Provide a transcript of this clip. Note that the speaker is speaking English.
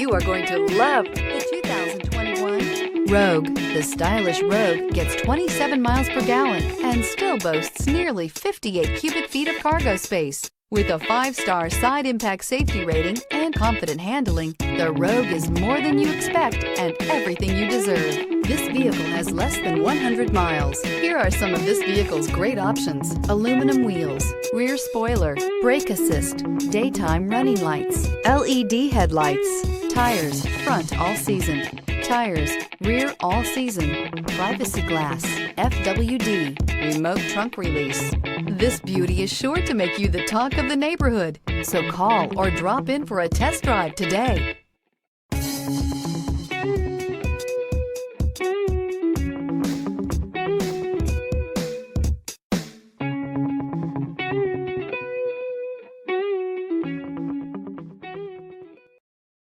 You are going to love the 2021 Rogue. The stylish Rogue gets 27 miles per gallon and still boasts nearly 58 cubic feet of cargo space. With a 5-star side impact safety rating and confident handling, the Rogue is more than you expect and everything you deserve. This vehicle has less than 100 miles. Here are some of this vehicle's great options: aluminum wheels, rear spoiler, brake assist, daytime running lights, LED headlights, tires, front all season, tires, rear all season, privacy glass, FWD, remote trunk release. This beauty is sure to make you the talk of the neighborhood. So call or drop in for a test drive today.